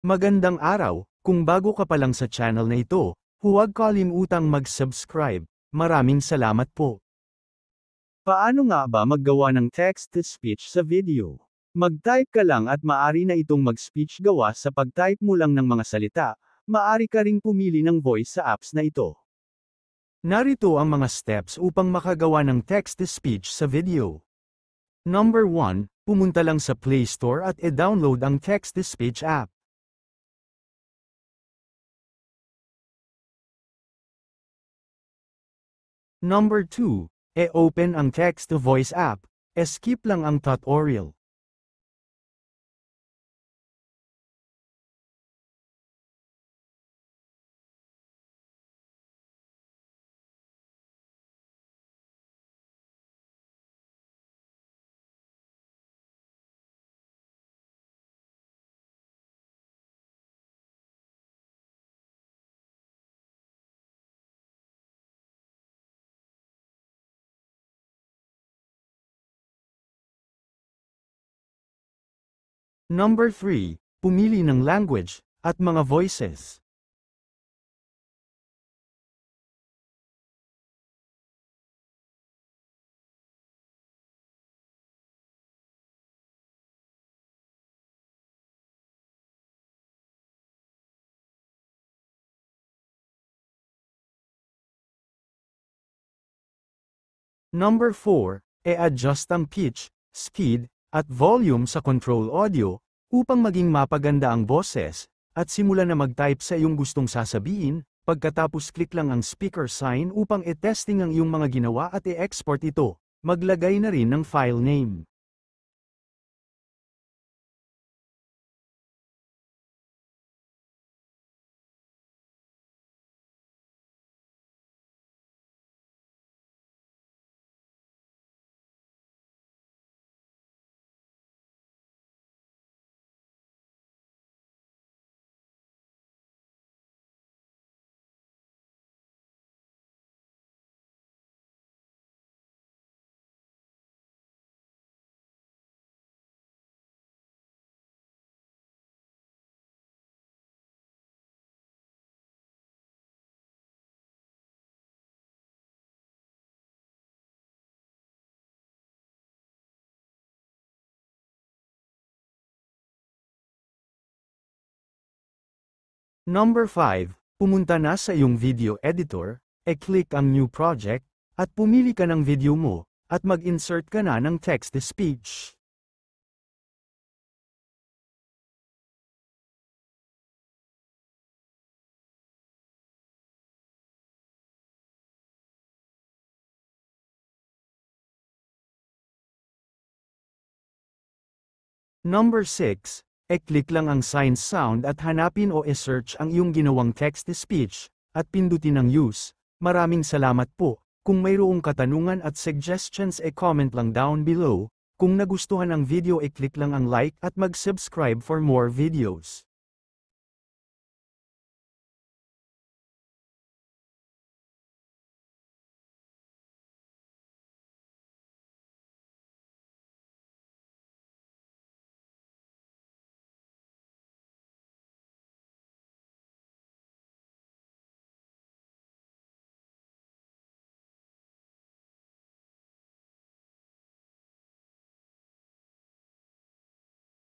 Magandang araw, kung bago ka pa lang sa channel na ito, huwag kalimutang mag-subscribe. Maraming salamat po. Paano nga ba maggawa ng text-to-speech sa video? Mag-type ka lang at maaari na itong mag-speech gawa sa pag-type mo lang ng mga salita. Maaari ka ring pumili ng voice sa apps na ito. Narito ang mga steps upang makagawa ng text-to-speech sa video. Number 1, pumunta lang sa Play Store at e-download ang text-to-speech app. Number 2, e-open ang text-to-voice app, skip lang ang tutorial. Number 3, pumili ng language, at mga voices. Number 4, e-adjust ang pitch, speed, at volume sa control audio, upang maging mapaganda ang boses, at simulan na mag-type sa iyong gustong sasabihin, pagkatapos click lang ang speaker sign upang i-testing ang iyong mga ginawa at i-export ito. Maglagay na rin ng file name. Number 5, pumunta na sa iyong video editor, e-click ang New Project, at pumili ka ng video mo, at mag-insert ka na ng text-to-speech. Number 6, e-click lang ang sign sound at hanapin o e-search ang iyong ginawang text-to-speech, at pindutin ang use. Maraming salamat po. Kung mayroong katanungan at suggestions e-comment lang down below. Kung nagustuhan ang video e-click lang ang like at mag-subscribe for more videos.